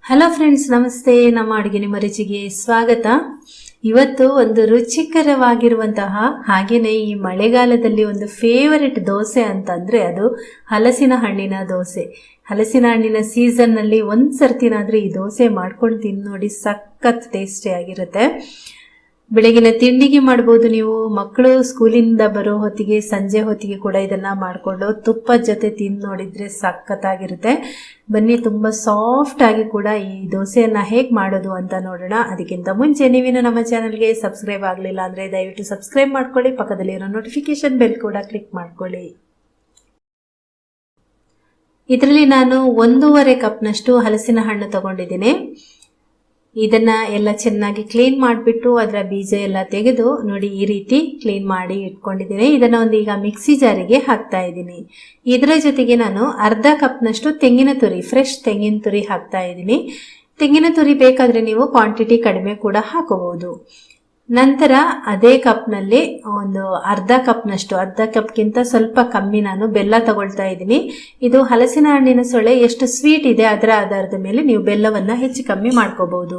Hello friends, ನಮಸ್ತೆ. ನಮ್ಮ ಅಡುಗೆ ನಿಮ್ಮ ರುಚಿಗೆ ಸ್ವಾಗತ. ಇವತ್ತು ಒಂದು ರುಚಿಕರವಾಗಿರುವಂತಹ ಹಾಗೇನೆ ಈ ಮಳೆಗಾಲದಲ್ಲಿ ಒಂದು ಫೇವರೆಟ್ ದೋಸೆ ಅಂತಂದ್ರೆ ಅದು ಹಲಸಿನ ಹಣ್ಣಿನ ದೋಸೆ. ಹಲಸಿನ ಹಣ್ಣಿನ ಸೀಸನ್ನಲ್ಲಿ ಒಂದು ಸರ್ತಿನಾದ್ರೂ ಈ ದೋಸೆ ಮಾಡ್ಕೊಂಡು ತಿಂದು ನೋಡಿ, ಸಖತ್ ಟೇಸ್ಟಿ ಆಗಿರುತ್ತೆ. ಬೆಳಗಿನ ತಿಂಡಿಗೆ ಮಾಡ್ಬೋದು ನೀವು. ಮಕ್ಕಳು ಸ್ಕೂಲಿಂದ ಬರೋ ಹೊತ್ತಿಗೆ, ಸಂಜೆ ಹೊತ್ತಿಗೆ ಕೂಡ ಇದನ್ನ ಮಾಡಿಕೊಂಡು ತುಪ್ಪದ ಜೊತೆ ತಿಂದು ನೋಡಿದ್ರೆ ಸಖತ್ತಾಗಿರುತ್ತೆ. ಬನ್ನಿ, ತುಂಬ ಸಾಫ್ಟ್ ಆಗಿ ಕೂಡ ಈ ದೋಸೆಯನ್ನ ಹೇಗೆ ಮಾಡೋದು ಅಂತ ನೋಡೋಣ. ಅದಕ್ಕಿಂತ ಮುಂಚೆ ನೀವಿನ್ನು ನಮ್ಮ ಚಾನಲ್ಗೆ ಸಬ್ಸ್ಕ್ರೈಬ್ ಆಗಲಿಲ್ಲ ಅಂದರೆ ದಯವಿಟ್ಟು ಸಬ್ಸ್ಕ್ರೈಬ್ ಮಾಡ್ಕೊಳ್ಳಿ. ಪಕ್ಕದಲ್ಲಿರೋ ನೋಟಿಫಿಕೇಶನ್ ಬೆಲ್ ಕೂಡ ಕ್ಲಿಕ್ ಮಾಡ್ಕೊಳ್ಳಿ. ಇದರಲ್ಲಿ ನಾನು 1.5 ಕಪ್ನಷ್ಟು ಹಲಸಿನ ಹಣ್ಣು ತಗೊಂಡಿದ್ದೀನಿ. ಇದನ್ನ ಎಲ್ಲ ಚೆನ್ನಾಗಿ ಕ್ಲೀನ್ ಮಾಡಿಬಿಟ್ಟು ಅದರ ಬೀಜ ಎಲ್ಲ ತೆಗೆದು ನೋಡಿ ಈ ರೀತಿ ಕ್ಲೀನ್ ಮಾಡಿ ಇಟ್ಕೊಂಡಿದ್ದೀನಿ. ಇದನ್ನ ಈಗ ಮಿಕ್ಸಿ ಜಾರಿಗೆ ಹಾಕ್ತಾ ಇದ್ದೀನಿ. ಇದರ ಜೊತೆಗೆ ನಾನು 1/2 ಕಪ್ನಷ್ಟು ತೆಂಗಿನ ತುರಿ, ಫ್ರೆಶ್ ತೆಂಗಿನ ತುರಿ ಹಾಕ್ತಾ ಇದ್ದೀನಿ. ತೆಂಗಿನ ತುರಿ ಬೇಕಾದ್ರೆ ನೀವು ಕ್ವಾಂಟಿಟಿ ಕಡಿಮೆ ಕೂಡ ಹಾಕೋಬಹುದು. ನಂತರ ಅದೇ ಕಪ್ನಲ್ಲಿ ಒಂದು 1/2 ಕಪ್ನಷ್ಟು, 1/2 ಕಪ್ಗಿಂತ ಸ್ವಲ್ಪ ಕಮ್ಮಿ ನಾನು ಬೆಲ್ಲ ತಗೊಳ್ತಾ ಇದ್ದೀನಿ. ಇದು ಹಲಸಿನ ಹಣ್ಣಿನ ಸೊಳ್ಳೆ ಎಷ್ಟು ಸ್ವೀಟ್ ಇದೆ ಅದರ ಆಧಾರದ ಮೇಲೆ ನೀವು ಬೆಲ್ಲವನ್ನ ಹೆಚ್ಚು ಕಮ್ಮಿ ಮಾಡ್ಕೋಬಹುದು.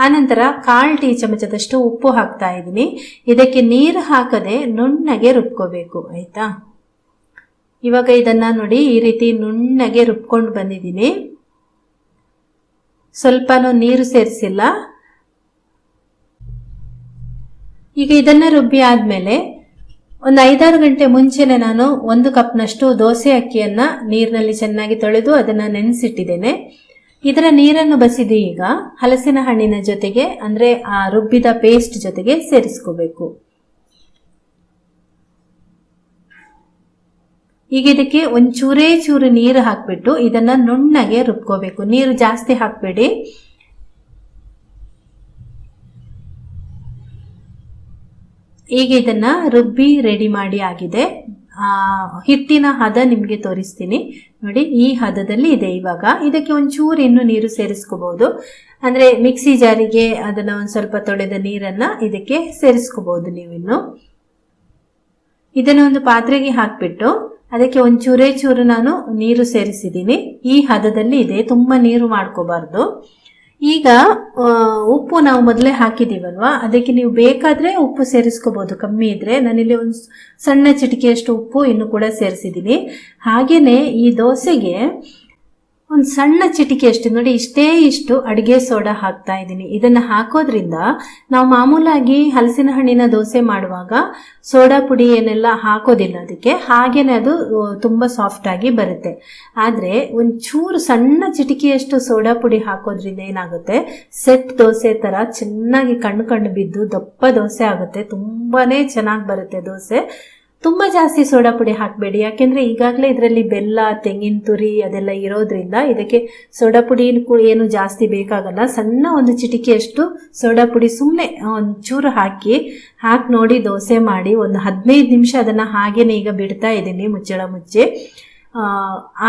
ಆನಂತರ 1/4 ಟೀ ಚಮಚದಷ್ಟು ಉಪ್ಪು ಹಾಕ್ತಾ ಇದ್ದೀನಿ. ಇದಕ್ಕೆ ನೀರು ಹಾಕದೆ ನುಣ್ಣಗೆ ರುಬ್ಕೋಬೇಕು, ಆಯ್ತಾ. ಇವಾಗ ಇದನ್ನ ನೋಡಿ ಈ ರೀತಿ ನುಣ್ಣಗೆ ರುಬ್ಕೊಂಡು ಬಂದಿದ್ದೀನಿ. ಸ್ವಲ್ಪನೂ ನೀರು ಸೇರಿಸಿಲ್ಲ. ಈಗ ಇದನ್ನ ರುಬ್ಬಿ ಆದ್ಮೇಲೆ ಒಂದು 5-6 ಗಂಟೆ ಮುಂಚೆನೆ ನಾನು 1 ಕಪ್ನಷ್ಟು ದೋಸೆ ಅಕ್ಕಿಯನ್ನ ನೀರಿನಲ್ಲಿ ಚೆನ್ನಾಗಿ ತೊಳೆದು ಅದನ್ನ ನೆನೆಸಿಟ್ಟಿದ್ದೇನೆ. ಇದರ ನೀರನ್ನು ಬಸಿದು ಈಗ ಹಲಸಿನ ಹಣ್ಣಿನ ಜೊತೆಗೆ, ಅಂದ್ರೆ ಆ ರುಬ್ಬಿದ ಪೇಸ್ಟ್ ಜೊತೆಗೆ ಸೇರಿಸ್ಕೋಬೇಕು. ಈಗ ಇದಕ್ಕೆ ಒಂಚೂರೇ ಚೂರು ನೀರು ಹಾಕ್ಬಿಟ್ಟು ಇದನ್ನ ನುಣ್ಣಗೆ ರುಬ್ಕೋಬೇಕು. ನೀರು ಜಾಸ್ತಿ ಹಾಕ್ಬೇಡಿ. ಈಗ ಇದನ್ನ ರುಬ್ಬಿ ರೆಡಿ ಮಾಡಿ ಆಗಿದೆ. ಹಿಟ್ಟಿನ ಹದ ನಿಮ್ಗೆ ತೋರಿಸ್ತೀನಿ ನೋಡಿ. ಈ ಹದದಲ್ಲಿ ಇದೆ. ಇವಾಗ ಇದಕ್ಕೆ ಒಂಚೂರು ಇನ್ನು ನೀರು ಸೇರಿಸ್ಕೋಬಹುದು. ಅಂದ್ರೆ ಮಿಕ್ಸಿ ಜಾರಿಗೆ ಅದನ್ನ ಒಂದ್ ಸ್ವಲ್ಪ ತೊಳೆದ ನೀರನ್ನ ಇದಕ್ಕೆ ಸೇರಿಸ್ಕೋಬಹುದು ನೀವಿನ್ನು. ಇದನ್ನ ಒಂದು ಪಾತ್ರೆಗೆ ಹಾಕ್ಬಿಟ್ಟು ಅದಕ್ಕೆ ಒಂಚೂರೇ ಚೂರು ನಾನು ನೀರು ಸೇರಿಸಿದ್ದೀನಿ. ಈ ಹದದಲ್ಲಿ ಇದೆ, ತುಂಬಾ ನೀರು ಮಾಡ್ಕೋಬಾರ್ದು. ಈಗ ಉಪ್ಪು ನಾವು ಮೊದಲೇ ಹಾಕಿದೀವಲ್ವಾ, ಅದಕ್ಕೆ ನೀವು ಬೇಕಾದ್ರೆ ಉಪ್ಪು ಸೇರಿಸ್ಕೋಬಹುದು, ಕಮ್ಮಿ ಇದ್ರೆ. ನಾನಿಲ್ಲಿ ಒಂದು ಸಣ್ಣ ಚಿಟಿಕೆಯಷ್ಟು ಉಪ್ಪು ಇನ್ನು ಕೂಡ ಸೇರಿಸಿದ್ದೀನಿ. ಹಾಗೇನೆ ಈ ದೋಸೆಗೆ ಒಂದು ಸಣ್ಣ ಚಿಟಿಕೆಯಷ್ಟು ನೋಡಿ, ಇಷ್ಟು ಅಡಿಗೆ ಸೋಡಾ ಹಾಕ್ತಾ ಇದ್ದೀನಿ. ಇದನ್ನ ಹಾಕೋದ್ರಿಂದ ನಾವು ಮಾಮೂಲಾಗಿ ಹಲಸಿನ ಹಣ್ಣಿನ ದೋಸೆ ಮಾಡುವಾಗ ಸೋಡಾ ಪುಡಿ ಏನೆಲ್ಲ ಹಾಕೋದಿಲ್ಲ ಅದಕ್ಕೆ, ಹಾಗೇನೆ ಅದು ತುಂಬಾ ಸಾಫ್ಟ್ ಆಗಿ ಬರುತ್ತೆ. ಆದ್ರೆ ಒಂಚೂರು ಸಣ್ಣ ಚಿಟಿಕೆಯಷ್ಟು ಸೋಡಾ ಪುಡಿ ಹಾಕೋದ್ರಿಂದ ಏನಾಗುತ್ತೆ, ಸೆಟ್ ದೋಸೆ ತರ ಚೆನ್ನಾಗಿ ಕಣ್ಣು ಬಿದ್ದು ದಪ್ಪ ದೋಸೆ ಆಗುತ್ತೆ. ತುಂಬಾನೇ ಚೆನ್ನಾಗಿ ಬರುತ್ತೆ ದೋಸೆ. ತುಂಬಾ ಜಾಸ್ತಿ ಸೋಡಾ ಪುಡಿ ಹಾಕಬೇಡಿ, ಯಾಕೆಂದ್ರೆ ಈಗಾಗಲೇ ಇದರಲ್ಲಿ ಬೆಲ್ಲ, ತೆಂಗಿನ ತುರಿ ಅದೆಲ್ಲ ಇರೋದ್ರಿಂದ ಇದಕ್ಕೆ ಸೋಡಾ ಪುಡಿ ಏನು ಜಾಸ್ತಿ ಬೇಕಾಗಲ್ಲ. ಸಣ್ಣ ಒಂದು ಚಿಟಿಕೆಯಷ್ಟು ಸೋಡಾ ಪುಡಿ ಸುಮ್ಮನೆ ಒಂಚೂರು ಹಾಕಿ ನೋಡಿ ದೋಸೆ ಮಾಡಿ ಒಂದು 15 ನಿಮಿಷ ಅದನ್ನ ಹಾಗೇನೆ ಈಗ ಬಿಡ್ತಾ ಇದ್ದೀನಿ ಮುಚ್ಚಳ ಮುಚ್ಚಿ.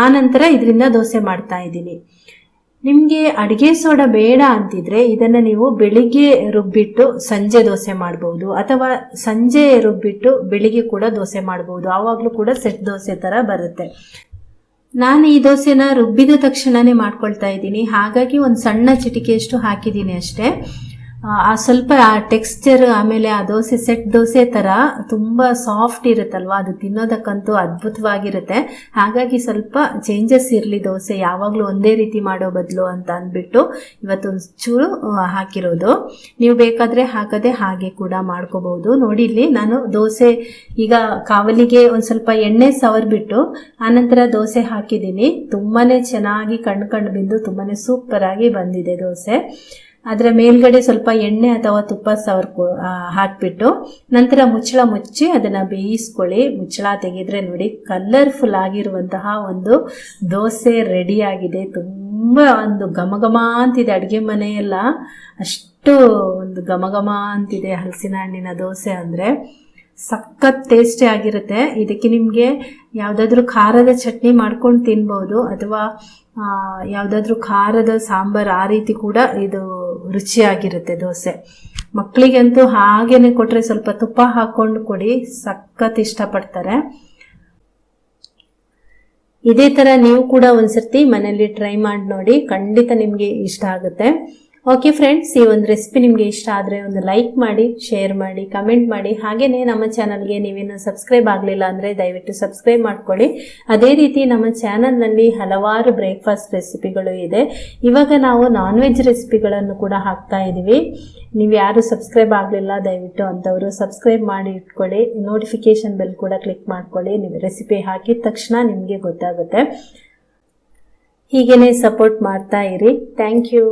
ಆ ನಂತರ ಇದರಿಂದ ದೋಸೆ ಮಾಡ್ತಾ ಇದ್ದೀನಿ. ನಿಮ್ಗೆ ಅಡಿಗೆ ಸೋಡಾ ಬೇಡ ಅಂತಿದ್ರೆ ಇದನ್ನ ನೀವು ಬೆಳಿಗ್ಗೆ ರುಬ್ಬಿಟ್ಟು ಸಂಜೆ ದೋಸೆ ಮಾಡಬಹುದು, ಅಥವಾ ಸಂಜೆ ರುಬ್ಬಿಟ್ಟು ಬೆಳಿಗ್ಗೆ ಕೂಡ ದೋಸೆ ಮಾಡಬಹುದು. ಆವಾಗ್ಲೂ ಕೂಡ ಸೆಟ್ ದೋಸೆ ತರ ಬರುತ್ತೆ. ನಾನು ಈ ದೋಸೆನ ರುಬ್ಬಿದ ತಕ್ಷಣನೇ ಮಾಡ್ಕೊಳ್ತಾ ಇದ್ದೀನಿ, ಹಾಗಾಗಿ ಒಂದು ಸಣ್ಣ ಚಿಟಿಕೆಯಷ್ಟು ಹಾಕಿದ್ದೀನಿ ಅಷ್ಟೇ. ಸ್ವಲ್ಪ ಟೆಕ್ಸ್ಚರ್, ಆಮೇಲೆ ಆ ದೋಸೆ ಸೆಟ್ ದೋಸೆ ತರ ತುಂಬಾ ಸಾಫ್ಟ್ ಇರುತ್ತಲ್ವಾ, ಅದು ತಿನ್ನೋದಕ್ಕಂತೂ ಅದ್ಭುತವಾಗಿರುತ್ತೆ. ಹಾಗಾಗಿ ಸ್ವಲ್ಪ ಚೇಂಜಸ್ ಇರಲಿ ದೋಸೆ, ಯಾವಾಗ್ಲೂ ಒಂದೇ ರೀತಿ ಮಾಡೋ ಬದಲು ಅಂತ ಅಂದ್ಬಿಟ್ಟು ಇವತ್ತೊಂದು ಚೂರು ಹಾಕಿರೋದು. ನೀವು ಬೇಕಾದ್ರೆ ಹಾಕದೆ ಹಾಗೆ ಕೂಡ ಮಾಡ್ಕೋಬಹುದು. ನೋಡಿ ಇಲ್ಲಿ ನಾನು ದೋಸೆ ಈಗ ಕಾವಲಿಗೆ ಒಂದ್ ಸ್ವಲ್ಪ ಎಣ್ಣೆ ಸವರ್ಬಿಟ್ಟು ಆನಂತರ ದೋಸೆ ಹಾಕಿದ್ದೀನಿ. ತುಂಬಾನೇ ಚೆನ್ನಾಗಿ ಕಣ್ಣು ಬಿದ್ದು ತುಂಬಾನೇ ಸೂಪರ್ ಆಗಿ ಬಂದಿದೆ ದೋಸೆ. ಅದರ ಮೇಲ್ಗಡೆ ಸ್ವಲ್ಪ ಎಣ್ಣೆ ಅಥವಾ ತುಪ್ಪ ಹಾಕ್ಬಿಟ್ಟು ನಂತರ ಮುಚ್ಚಳ ಮುಚ್ಚಿ ಅದನ್ನ ಬೇಯಿಸ್ಕೊಳ್ಳಿ. ಮುಚ್ಚಳ ತೆಗೆದ್ರೆ ನೋಡಿ ಕಲರ್ಫುಲ್ ಆಗಿರುವಂತಹ ಒಂದು ದೋಸೆ ರೆಡಿ ಆಗಿದೆ. ತುಂಬಾ ಒಂದು ಘಮಘಮ ಅಂತಿದೆ, ಅಡುಗೆ ಮನೆಯೆಲ್ಲ ಅಷ್ಟು ಒಂದು ಘಮಘಮ ಅಂತಿದೆ ಹಲಸಿನ ಹಣ್ಣಿನ ದೋಸೆ ಅಂದ್ರೆ. ಸಖತ್ ಟೇಸ್ಟಿ ಆಗಿರುತ್ತೆ. ಇದಕ್ಕೆ ನಿಮ್ಗೆ ಯಾವ್ದಾದ್ರು ಖಾರದ ಚಟ್ನಿ ಮಾಡ್ಕೊಂಡು ತಿನ್ಬಹುದು, ಅಥವಾ ಯಾವ್ದಾದ್ರು ಖಾರದ ಸಾಂಬಾರ್, ಆ ರೀತಿ ಕೂಡ ಇದು ರುಚಿಯಾಗಿರುತ್ತೆ ದೋಸೆ. ಮಕ್ಕಳಿಗಂತೂ ಹಾಗೇನೆ ಕೊಟ್ರೆ ಸ್ವಲ್ಪ ತುಪ್ಪ ಹಾಕೊಂಡು ಕೊಡಿ, ಸಖತ್ ಇಷ್ಟಪಡ್ತಾರೆ. ಇದೇ ಥರ ನೀವು ಕೂಡ ಒಂದ್ಸರ್ತಿ ಮನೆಯಲ್ಲಿ ಟ್ರೈ ಮಾಡಿ ನೋಡಿ, ಖಂಡಿತ ನಿಮಗೆ ಇಷ್ಟ ಆಗುತ್ತೆ. ಓಕೆ ಫ್ರೆಂಡ್ಸ್, ಈ ಒಂದು ರೆಸಿಪಿ ನಿಮಗೆ ಇಷ್ಟ ಆದರೆ ಒಂದು ಲೈಕ್ ಮಾಡಿ, ಶೇರ್ ಮಾಡಿ, ಕಮೆಂಟ್ ಮಾಡಿ. ಹಾಗೆಯೇ ನಮ್ಮ ಚಾನಲ್ಗೆ ನೀವೇನು ಸಬ್ಸ್ಕ್ರೈಬ್ ಆಗಲಿಲ್ಲ ಅಂದರೆ ದಯವಿಟ್ಟು ಸಬ್ಸ್ಕ್ರೈಬ್ ಮಾಡ್ಕೊಳ್ಳಿ. ಅದೇ ರೀತಿ ನಮ್ಮ ಚಾನಲ್ನಲ್ಲಿ ಹಲವಾರು ಬ್ರೇಕ್ಫಾಸ್ಟ್ ರೆಸಿಪಿಗಳು ಇದೆ. ಇವಾಗ ನಾವು ನಾನ್ ವೆಜ್ ರೆಸಿಪಿಗಳನ್ನು ಕೂಡ ಹಾಕ್ತಾ ಇದ್ದೀವಿ. ನೀವು ಯಾರು ಸಬ್ಸ್ಕ್ರೈಬ್ ಆಗಲಿಲ್ಲ ದಯವಿಟ್ಟು ಅಂಥವರು ಸಬ್ಸ್ಕ್ರೈಬ್ ಮಾಡಿ ಇಟ್ಕೊಳ್ಳಿ. ನೋಟಿಫಿಕೇಶನ್ ಬೆಲ್ ಕೂಡ ಕ್ಲಿಕ್ ಮಾಡ್ಕೊಳ್ಳಿ. ನೀವು ರೆಸಿಪಿ ಹಾಕಿದ ತಕ್ಷಣ ನಿಮಗೆ ಗೊತ್ತಾಗುತ್ತೆ. ಹೀಗೇನೆ ಸಪೋರ್ಟ್ ಮಾಡ್ತಾ ಇರಿ. Thank you.